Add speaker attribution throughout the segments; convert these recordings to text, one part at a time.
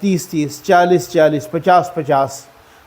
Speaker 1: 30-30, 40-40, 50-50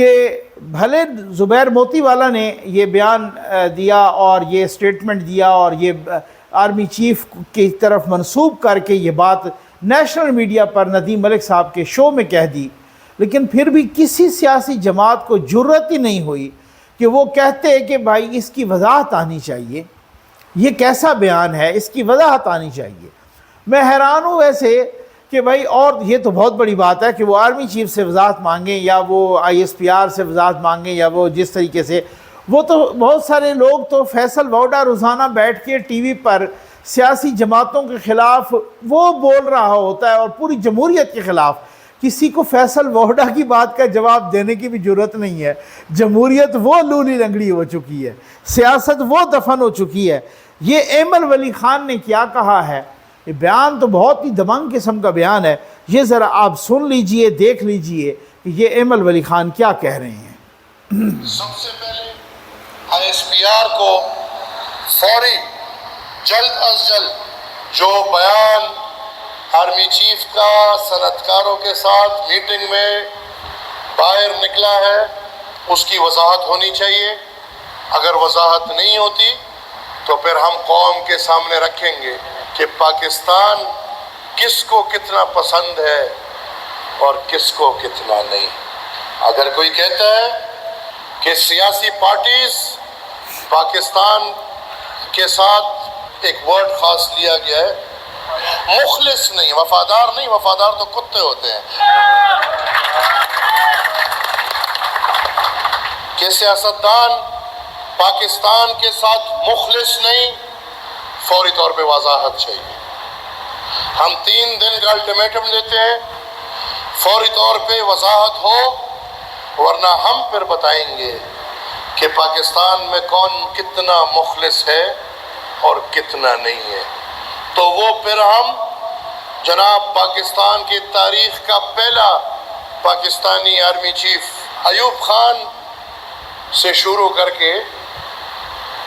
Speaker 1: کہ بھلے زبیر موتی والا نے یہ بیان دیا اور یہ سٹیٹمنٹ دیا اور یہ آرمی چیف کی طرف منسوب کر کے یہ بات نیشنل میڈیا پر ندیم ملک صاحب کے شو میں کہہ دی، لیکن پھر بھی کسی سیاسی جماعت کو جرأت ہی نہیں ہوئی کہ وہ کہتے کہ بھائی اس کی وضاحت آنی چاہیے، یہ کیسا بیان ہے، اس کی وضاحت آنی چاہیے۔ میں حیران ہوں ویسے کہ بھائی، اور یہ تو بہت بڑی بات ہے کہ وہ آرمی چیف سے وضاحت مانگیں یا وہ ISPR سے وضاحت مانگیں یا وہ جس طریقے سے، وہ تو بہت سارے لوگ تو فیصل ووڈا روزانہ بیٹھ کے ٹی وی پر سیاسی جماعتوں کے خلاف وہ بول رہا ہوتا ہے اور پوری جمہوریت کے خلاف، کسی کو فیصل ووڈا کی بات کا جواب دینے کی بھی جرأت نہیں ہے۔ جمہوریت وہ لولی لنگڑی ہو چکی ہے، سیاست وہ دفن ہو چکی ہے۔ یہ ایمل ولی خان نے کیا کہا ہے، یہ بیان تو بہت ہی دمنگ قسم کا بیان ہے، یہ ذرا آپ سن لیجئے، دیکھ لیجئے کہ یہ ایمل ولی خان کیا کہہ رہے ہیں۔
Speaker 2: سب سے پہلے ISPR کو فوری جلد از جلد جو بیان آرمی چیف کا صنعتکاروں کے ساتھ میٹنگ میں باہر نکلا ہے اس کی وضاحت ہونی چاہیے۔ اگر وضاحت نہیں ہوتی تو پھر ہم قوم کے سامنے رکھیں گے کہ پاکستان کس کو کتنا پسند ہے اور کس کو کتنا نہیں۔ اگر کوئی کہتا ہے کہ سیاسی پارٹیز پاکستان کے ساتھ ایک ورڈ خاص لیا گیا ہے، مخلص نہیں، وفادار نہیں، وفادار تو کتے ہوتے ہیں، کہ سیاستدان پاکستان کے ساتھ مخلص نہیں، فوری طور پہ وضاحت چاہیے۔ ہم 3 دن کا الٹیمیٹم دیتے ہیں، فوری طور پہ وضاحت ہو، ورنہ ہم پھر بتائیں گے کہ پاکستان میں کون کتنا مخلص ہے اور کتنا نہیں ہے۔ تو وہ پھر ہم جناب پاکستان کی تاریخ کا پہلا پاکستانی آرمی چیف ایوب خان سے شروع کر کے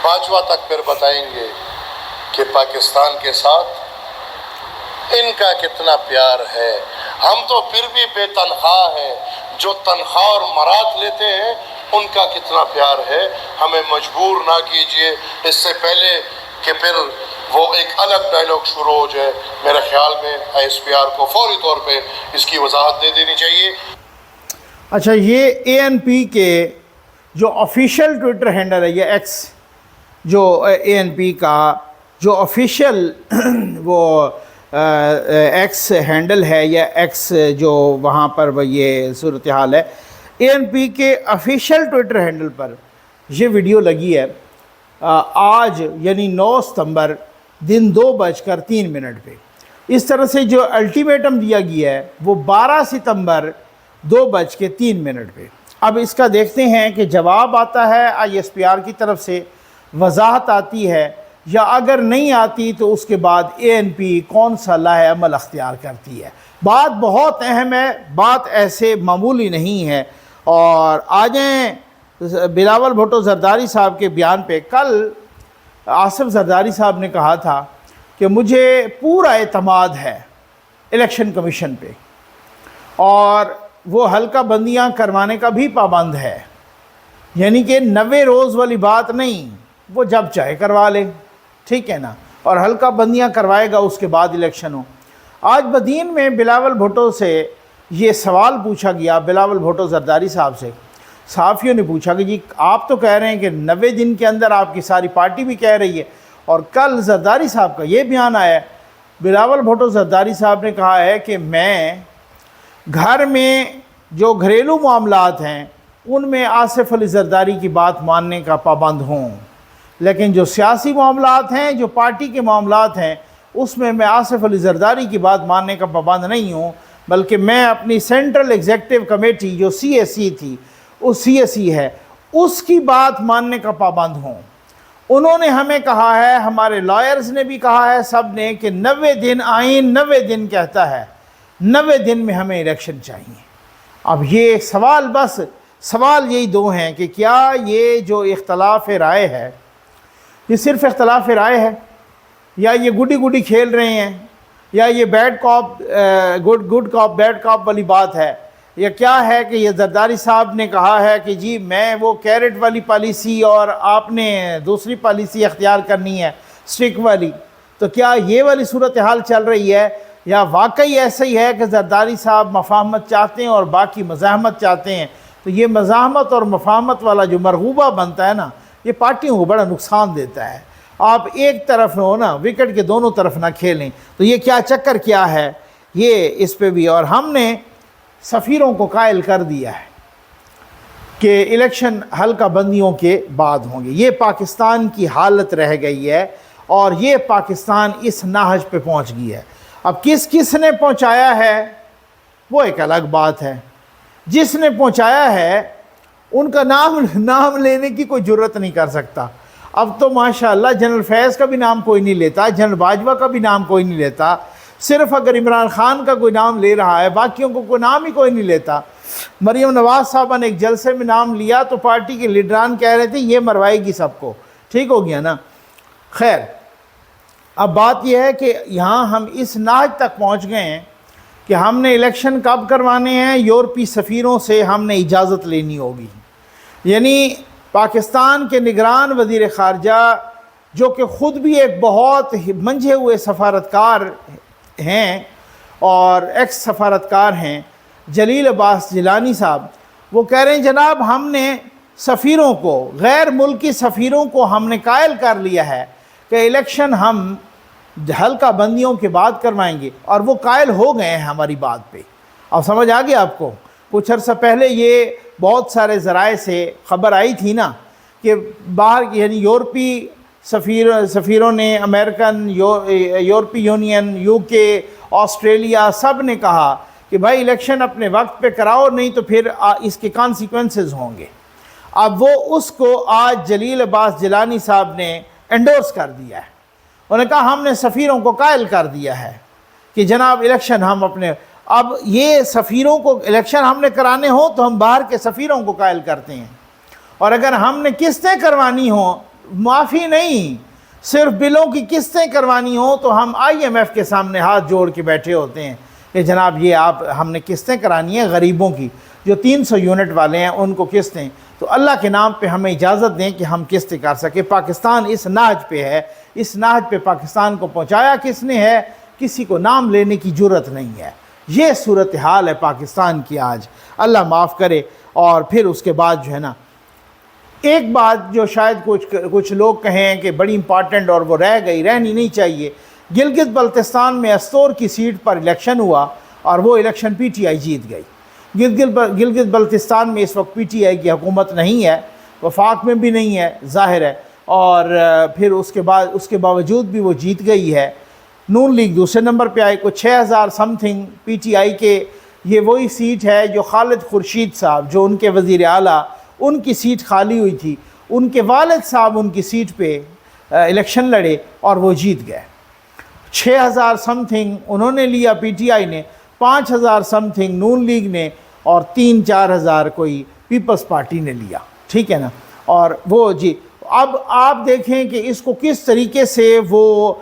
Speaker 2: 5واں تک پھر بتائیں گے کہ پاکستان کے ساتھ ان کا کتنا پیار ہے۔ ہم تو پھر بھی بے تنخواہ ہیں، جو تنخواہ اور مراد لیتے ہیں ان کا کتنا پیار ہے۔ ہمیں مجبور نہ کیجئے اس سے پہلے کہ پھر وہ ایک الگ ڈائلاگ شروع ہو جائے۔ میرے خیال میں ISPR کو فوری طور پہ اس کی وضاحت دے دینی چاہیے۔
Speaker 1: اچھا، یہ ANP کے جو آفیشیل ٹویٹر ہینڈل ہے، یہ ایکس جو ANP کا جو آفیشیل وہ ایکس ہینڈل ہے یا ایکس جو وہاں پر یہ صورتحال ہے، ANP کے آفیشیل ٹویٹر ہینڈل پر یہ ویڈیو لگی ہے آج یعنی 9 ستمبر دن 2:03 پہ۔ اس طرح سے جو الٹیمیٹم دیا گیا ہے وہ 12 ستمبر 2:03 پہ۔ اب اس کا دیکھتے ہیں کہ جواب آتا ہے ISPR کی طرف سے، وضاحت آتی ہے، یا اگر نہیں آتی تو اس کے بعد ANP کون سا لاہ عمل اختیار کرتی ہے۔ بات بہت اہم ہے، بات ایسے معمولی نہیں ہے۔ اور آجیں بلاول بھٹو زرداری صاحب کے بیان پہ، کل آصف زرداری صاحب نے کہا تھا کہ مجھے پورا اعتماد ہے الیکشن کمیشن پہ، اور وہ حلقہ بندیاں کروانے کا بھی پابند ہے، یعنی کہ 90 روز والی بات نہیں، وہ جب چاہے کروا لے، ٹھیک ہے نا، اور حلقہ بندیاں کروائے گا اس کے بعد الیکشن ہو۔ آج بدین میں بلاول بھٹو سے یہ سوال پوچھا گیا، بلاول بھٹو زرداری صاحب سے، صحافیوں نے پوچھا کہ جی آپ تو کہہ رہے ہیں کہ 90 دن کے اندر آپ کی ساری پارٹی بھی کہہ رہی ہے، اور کل زرداری صاحب کا یہ بیان آیا ہے۔ بلاول بھٹو زرداری صاحب نے کہا ہے کہ میں گھر میں جو گھریلو معاملات ہیں ان میں آصف علی زرداری کی بات ماننے کا پابند ہوں، لیکن جو سیاسی معاملات ہیں، جو پارٹی کے معاملات ہیں، اس میں آصف علی زرداری کی بات ماننے کا پابند نہیں ہوں، بلکہ میں اپنی سینٹرل ایگزیکٹو کمیٹی جو CSE تھی، اس CSE ہے، اس کی بات ماننے کا پابند ہوں۔ انہوں نے ہمیں کہا ہے، ہمارے لائرز نے بھی کہا ہے، سب نے، کہ 90 دن آئین 90 دن کہتا ہے، 90 دن میں ہمیں الیکشن چاہیے۔ اب یہ سوال، بس سوال یہی 2 ہیں کہ کیا یہ جو اختلاف رائے ہے یہ صرف اختلاف رائے ہے، یا یہ گڈی کھیل رہے ہیں، یا یہ بیڈ کاپ گڈ کاپ بیڈ کاپ والی بات ہے، یا کیا ہے کہ یہ زرداری صاحب نے کہا ہے کہ جی میں وہ کیرٹ والی پالیسی اور آپ نے دوسری پالیسی اختیار کرنی ہے سٹرک والی، تو کیا یہ والی صورتحال چل رہی ہے، یا واقعی ایسا ہی ہے کہ زرداری صاحب مفاہمت چاہتے ہیں اور باقی مزاحمت چاہتے ہیں؟ تو یہ مزاحمت اور مفاہمت والا جو مرغوبہ بنتا ہے نا، یہ پارٹیوں کو بڑا نقصان دیتا ہے۔ آپ ایک طرف ہو نا، وکٹ کے دونوں طرف نہ کھیلیں۔ تو یہ کیا چکر کیا ہے یہ اس پہ بھی، اور ہم نے سفیروں کو قائل کر دیا ہے کہ الیکشن حلقہ بندیوں کے بعد ہوں گے۔ یہ پاکستان کی حالت رہ گئی ہے، اور یہ پاکستان اس نہج پہ پہنچ گئی ہے۔ اب کس نے پہنچایا ہے وہ ایک الگ بات ہے۔ جس نے پہنچایا ہے ان کا نام لینے کی کوئی جرت نہیں کر سکتا۔ اب تو ماشاءاللہ جنرل فیض کا بھی نام کوئی نہیں لیتا، جنرل باجوہ کا بھی نام کوئی نہیں لیتا، صرف اگر عمران خان کا کوئی نام لے رہا ہے، باقیوں کو کوئی نام ہی کوئی نہیں لیتا۔ مریم نواز صاحبہ نے ایک جلسے میں نام لیا تو پارٹی کے لیڈران کہہ رہے تھے یہ مروائے گی سب کو، ٹھیک ہو گیا نا۔ خیر، اب بات یہ ہے کہ یہاں ہم اس ناج تک پہنچ گئے ہیں کہ ہم نے الیکشن کب کروانے ہیں، یورپی سفیروں سے ہم نے اجازت لینی ہوگی۔ یعنی پاکستان کے نگران وزیر خارجہ، جو کہ خود بھی ایک بہت منجھے ہوئے سفارتکار ہیں اور ایکس سفارتکار ہیں، جلیل عباس جیلانی صاحب، وہ کہہ رہے ہیں جناب ہم نے سفیروں کو، غیر ملکی سفیروں کو ہم نے قائل کر لیا ہے کہ الیکشن ہم حلقہ بندیوں کے بعد کروائیں گے، اور وہ قائل ہو گئے ہیں ہماری بات پہ۔ اب سمجھ آ گیا آپ کو؟ کچھ عرصہ پہلے یہ بہت سارے ذرائع سے خبر آئی تھی نا کہ باہر یعنی یورپی سفیروں نے، امریکن، یورپی یونین، یو کے، آسٹریلیا، سب نے کہا کہ بھائی الیکشن اپنے وقت پہ کراؤ، نہیں تو پھر اس کے کانسیکوینسز ہوں گے۔ اب وہ اس کو آج جلیل عباس جیلانی صاحب نے انڈورس کر دیا ہے۔ انہوں نے کہا ہم نے سفیروں کو قائل کر دیا ہے کہ جناب الیکشن ہم اپنے، اب یہ سفیروں کو الیکشن ہم نے کرانے ہوں تو ہم باہر کے سفیروں کو قائل کرتے ہیں، اور اگر ہم نے قسطیں کروانی ہوں، معافی نہیں، صرف بلوں کی قسطیں کروانی ہوں، تو ہم IMF کے سامنے ہاتھ جوڑ کے بیٹھے ہوتے ہیں کہ جناب یہ ہم نے قسطیں کرانی ہیں غریبوں کی، جو 300 یونٹ والے ہیں ان کو قسطیں، تو اللہ کے نام پہ ہمیں اجازت دیں کہ ہم قسطیں کر سکیں۔ پاکستان اس نہج پہ ہے، اس نہج پہ پاکستان کو پہنچایا کس نے ہے؟ کسی کو نام لینے کی جرت نہیں ہے۔ یہ صورتحال ہے پاکستان کی آج، اللہ معاف کرے۔ اور پھر اس کے بعد جو ہے نا، ایک بات جو شاید کچھ لوگ کہیں کہ بڑی امپارٹنٹ اور وہ رہنی نہیں چاہیے، گلگت بلتستان میں استور کی سیٹ پر الیکشن ہوا اور وہ الیکشن PTI جیت گئی۔ گلگت بلتستان میں اس وقت PTI کی حکومت نہیں ہے، وفاق میں بھی نہیں ہے ظاہر ہے، اور پھر اس کے باوجود بھی وہ جیت گئی ہے۔ نون لیگ دوسرے نمبر پہ آئی، کوئی 6000 سم تھنگ PTI کے۔ یہ وہی سیٹ ہے جو خالد خورشید صاحب، جو ان کے وزیر اعلیٰ، ان کی سیٹ خالی ہوئی تھی، ان کے والد صاحب ان کی سیٹ پہ الیکشن لڑے اور وہ جیت گئے۔ 6000 سم تھنگ انہوں نے لیا PTI نے، 5000 سم تھنگ نون لیگ نے، اور 3-4 ہزار کوئی پیپلز پارٹی نے لیا، ٹھیک ہے نا۔ اور وہ جی اب آپ دیکھیں کہ اس کو کس طریقے سے وہ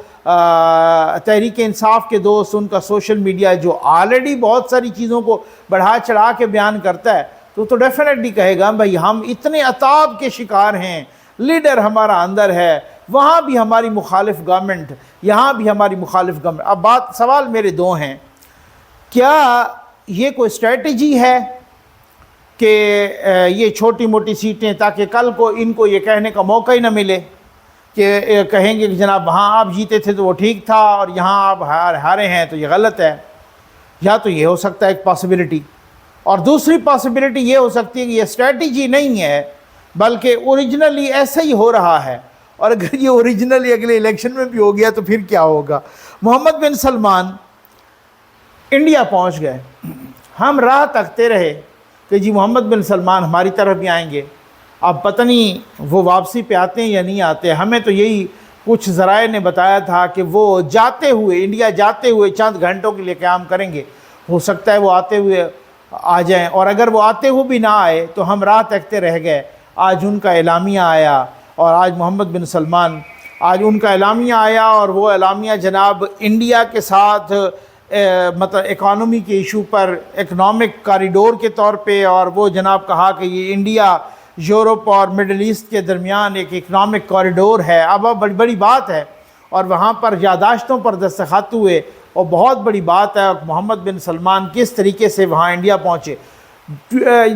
Speaker 1: تحریک انصاف کے دوست، ان کا سوشل میڈیا جو آلریڈی بہت ساری چیزوں کو بڑھا چڑھا کے بیان کرتا ہے، تو ڈیفینیٹلی کہے گا بھائی ہم اتنے عطاب کے شکار ہیں، لیڈر ہمارا اندر ہے، وہاں بھی ہماری مخالف گورنمنٹ، یہاں بھی ہماری مخالف گورنمنٹ۔ اب سوال میرے دو ہیں، کیا یہ کوئی اسٹریٹجی ہے کہ یہ چھوٹی موٹی سیٹیں تاکہ کل کو ان کو یہ کہنے کا موقع ہی نہ ملے کہ کہیں گے کہ جناب وہاں آپ جیتے تھے تو وہ ٹھیک تھا اور یہاں آپ ہارے ہیں تو یہ غلط ہے؟ یا تو یہ ہو سکتا ہے ایک پاسبلٹی، اور دوسری پاسبلٹی یہ ہو سکتی ہے کہ یہ اسٹریٹجی نہیں ہے بلکہ اوریجنلی ایسا ہی ہو رہا ہے، اور اگر یہ اوریجنلی اگلے الیکشن میں بھی ہو گیا تو پھر کیا ہوگا؟ محمد بن سلمان انڈیا پہنچ گئے، ہم راہ تکتے رہے کہ جی محمد بن سلمان ہماری طرف بھی آئیں گے، اب پتہ نہیں وہ واپسی پہ آتے ہیں یا نہیں آتے۔ ہمیں تو یہی کچھ ذرائع نے بتایا تھا کہ وہ جاتے ہوئے، انڈیا جاتے ہوئے چند گھنٹوں کے لیے قیام کریں گے، ہو سکتا ہے وہ آتے ہوئے آ جائیں، اور اگر وہ آتے ہوئے بھی نہ آئے تو ہم راہ تکتے رہ گئے۔ آج ان کا اعلامیہ آیا، اور آج محمد بن سلمان، آج ان کا اعلامیہ آیا، اور وہ اعلامیہ جناب انڈیا کے ساتھ مطلب اکانومی کے ایشو پر اکنامک کاریڈور کے طور پہ، اور وہ جناب کہا کہ یہ انڈیا یورپ اور مڈل ایسٹ کے درمیان ایک اکنامک کاریڈور ہے۔ اب بڑی بڑی بات ہے، اور وہاں پر یادداشتوں پر دستخط ہوئے، اور بہت بڑی بات ہے محمد بن سلمان کس طریقے سے وہاں انڈیا پہنچے۔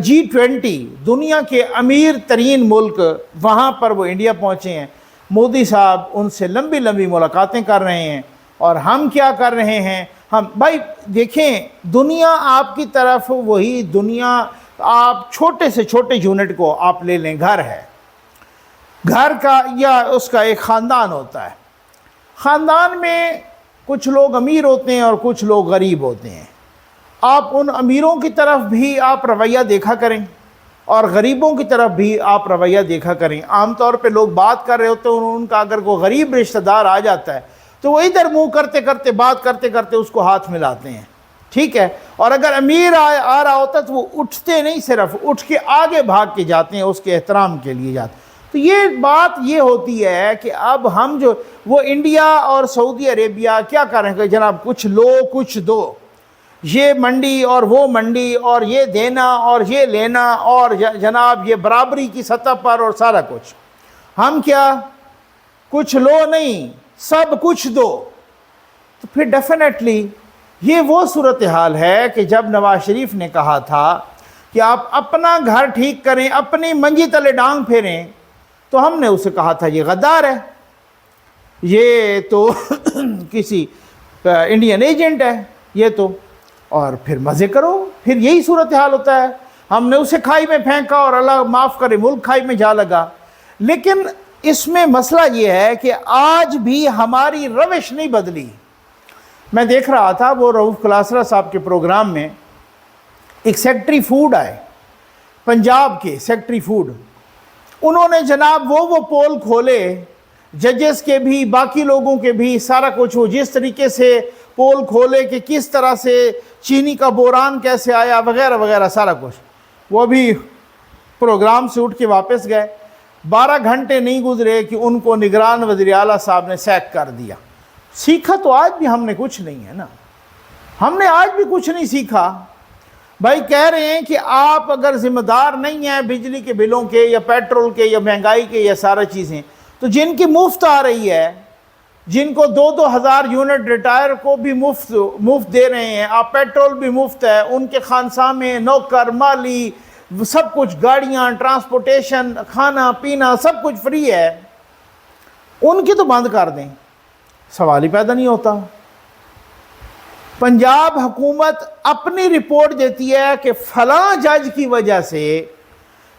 Speaker 1: G20 دنیا کے امیر ترین ملک، وہاں پر وہ انڈیا پہنچے ہیں۔ مودی صاحب ان سے لمبی لمبی ملاقاتیں کر رہے ہیں، اور ہم کیا کر رہے ہیں؟ ہم بھائی دیکھیں، دنیا آپ کی طرف وہی دنیا، آپ چھوٹے سے چھوٹے یونٹ کو آپ لے لیں، گھر ہے، گھر کا یا اس کا ایک خاندان ہوتا ہے، خاندان میں کچھ لوگ امیر ہوتے ہیں اور کچھ لوگ غریب ہوتے ہیں۔ آپ ان امیروں کی طرف بھی آپ رویہ دیکھا کریں، اور غریبوں کی طرف بھی آپ رویہ دیکھا کریں۔ عام طور پہ لوگ بات کر رہے ہوتے ہیں، ان کا اگر کوئی غریب رشتہ دار آ جاتا ہے تو وہ ادھر منہ کرتے کرتے بات کرتے کرتے اس کو ہاتھ ملاتے ہیں، ٹھیک ہے؟ اور اگر امیر آ رہا ہوتا ہے تو وہ اٹھتے نہیں، صرف اٹھ کے آگے بھاگ کے جاتے ہیں، اس کے احترام کے لیے جاتے ہیں۔ تو یہ بات یہ ہوتی ہے کہ اب ہم جو وہ انڈیا اور سعودی عربیہ کیا کر رہے ہیں کہ جناب کچھ لو کچھ دو، یہ منڈی اور وہ منڈی، اور یہ دینا اور یہ لینا، اور جناب یہ برابری کی سطح پر اور سارا کچھ۔ ہم کیا کچھ لو نہیں، سب کچھ دو۔ تو پھر ڈیفینیٹلی یہ وہ صورتحال ہے کہ جب نواز شریف نے کہا تھا کہ آپ اپنا گھر ٹھیک کریں، اپنی منجی تلے ڈانگ پھیریں، تو ہم نے اسے کہا تھا یہ غدار ہے، یہ تو کسی انڈین ایجنٹ ہے یہ تو، اور پھر مزے کرو، پھر یہی صورتحال ہوتا ہے۔ ہم نے اسے کھائی میں پھینکا اور اللہ معاف کرے ملک کھائی میں جا لگا۔ لیکن اس میں مسئلہ یہ ہے کہ آج بھی ہماری روش نہیں بدلی۔ میں دیکھ رہا تھا وہ رؤف کلاسرا صاحب کے پروگرام میں ایک سیکٹری فوڈ آئے، پنجاب کے سیکٹری فوڈ، انہوں نے جناب وہ پول کھولے، ججز کے بھی باقی لوگوں کے بھی سارا کچھ، وہ جس طریقے سے پول کھولے کہ کس طرح سے چینی کا بحران کیسے آیا وغیرہ وغیرہ سارا کچھ۔ وہ بھی پروگرام سے اٹھ کے واپس گئے، 12 گھنٹے نہیں گزرے کہ ان کو نگران وزیر اعلیٰ صاحب نے سیک کر دیا۔ سیکھا تو آج بھی ہم نے کچھ نہیں ہے نا، ہم نے آج بھی کچھ نہیں سیکھا۔ بھائی کہہ رہے ہیں کہ آپ اگر ذمہ دار نہیں ہیں بجلی کے بلوں کے یا پیٹرول کے یا مہنگائی کے یا سارا چیزیں، تو جن کی مفت آ رہی ہے، جن کو 2,000 یونٹ ریٹائر کو بھی مفت دے رہے ہیں، آپ پیٹرول بھی مفت ہے، ان کے خانساں میں نوکر مالی سب کچھ، گاڑیاں، ٹرانسپورٹیشن، کھانا پینا سب کچھ فری ہے، ان کی تو بند کر دیں، سوال ہی پیدا نہیں ہوتا۔ پنجاب حکومت اپنی رپورٹ دیتی ہے کہ فلاں جج کی وجہ سے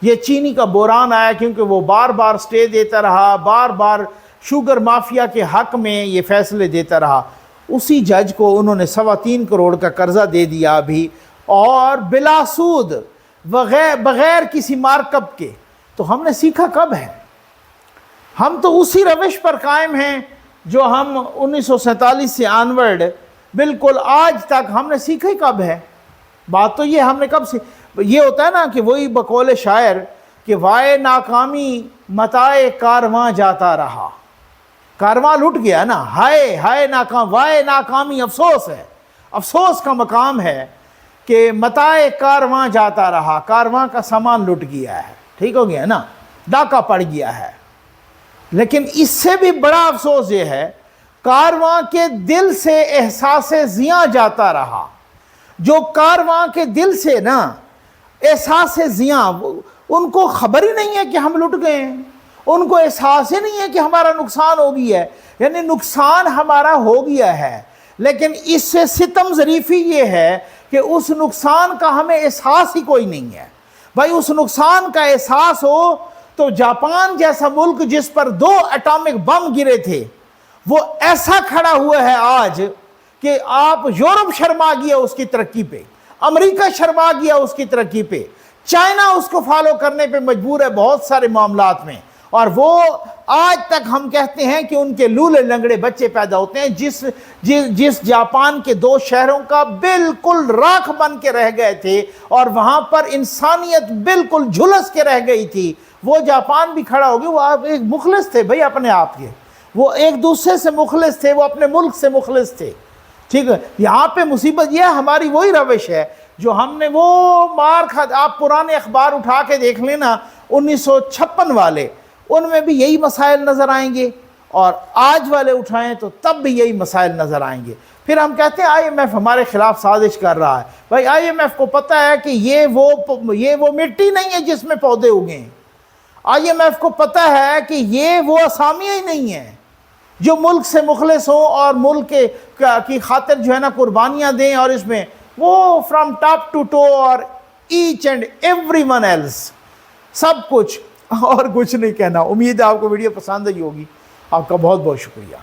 Speaker 1: یہ چینی کا بحران آیا، کیونکہ وہ بار بار سٹے دیتا رہا، بار بار شوگر مافیا کے حق میں یہ فیصلے دیتا رہا۔ اسی جج کو انہوں نے 3.25 کروڑ کا قرضہ دے دیا ابھی، اور بلا سود، بغیر کسی مارکپ کے۔ تو ہم نے سیکھا کب ہے؟ ہم تو اسی روش پر قائم ہیں جو ہم 1947 سے آنورڈ بالکل آج تک ہم نے سیکھا ہی کب ہے؟ بات تو یہ ہم نے کب یہ ہوتا ہے نا کہ وہی بقول شاعر کہ وائے ناکامی متائے کارواں جاتا رہا، کارواں لٹ گیا نا، ہائے ہائے ناکام، وائے ناکامی افسوس ہے، افسوس کا مقام ہے کہ متائے کارواں جاتا رہا، کارواں کا سامان لٹ گیا ہے، ٹھیک ہو گیا نا، ڈاکہ پڑ گیا ہے۔ لیکن اس سے بھی بڑا افسوس یہ ہے کارواں کے دل سے احساس زیاں جاتا رہا۔ جو کارواں کے دل سے نا احساس زیاں، ان کو خبر ہی نہیں ہے کہ ہم لٹ گئے ہیں، ان کو احساس ہی نہیں ہے کہ ہمارا نقصان ہو گیا ہے، یعنی نقصان ہمارا ہو گیا ہے، لیکن اس سے ستم ظریفی یہ ہے کہ اس نقصان کا ہمیں احساس ہی کوئی نہیں ہے۔ بھائی اس نقصان کا احساس ہو تو جاپان جیسا ملک جس پر 2 اٹامک بم گرے تھے، وہ ایسا کھڑا ہوا ہے آج کہ آپ یورپ شرما گیا اس کی ترقی پہ، امریکہ شرما گیا اس کی ترقی پہ، چائنا اس کو فالو کرنے پہ مجبور ہے بہت سارے معاملات میں، اور وہ آج تک ہم کہتے ہیں کہ ان کے لولے لنگڑے بچے پیدا ہوتے ہیں۔ جس جاپان کے 2 شہروں کا بالکل راکھ بن کے رہ گئے تھے اور وہاں پر انسانیت بالکل جھلس کے رہ گئی تھی، وہ جاپان بھی کھڑا ہو گیا۔ وہ ایک مخلص تھے بھائی اپنے آپ کے، وہ ایک دوسرے سے مخلص تھے، وہ اپنے ملک سے مخلص تھے، ٹھیک ہے، یہاں پہ مصیبت یہ ہماری وہی روش ہے جو ہم نے وہ مار کھا. آپ پرانے اخبار اٹھا کے دیکھ لینا 1956 والے، ان میں بھی یہی مسائل نظر آئیں گے، اور آج والے اٹھائیں تو تب بھی یہی مسائل نظر آئیں گے. پھر ہم کہتے ہیں IMF ہمارے خلاف سازش کر رہا ہے. بھائی IMF کو پتہ ہے کہ یہ وہ مٹی نہیں ہے جس میں پودے اگیں. IMF کو پتہ ہے کہ یہ وہ اسامیاں ہی نہیں ہیں جو ملک سے مخلص ہوں اور ملک کی خاطر جو ہے نا قربانیاں دیں، اور اس میں وہ فرام ٹاپ ٹو ٹو اور each and every one else سب کچھ، اور کچھ نہیں کہنا. امید ہے آپ کو ویڈیو پسند آئی ہوگی. آپ کا بہت بہت شکریہ.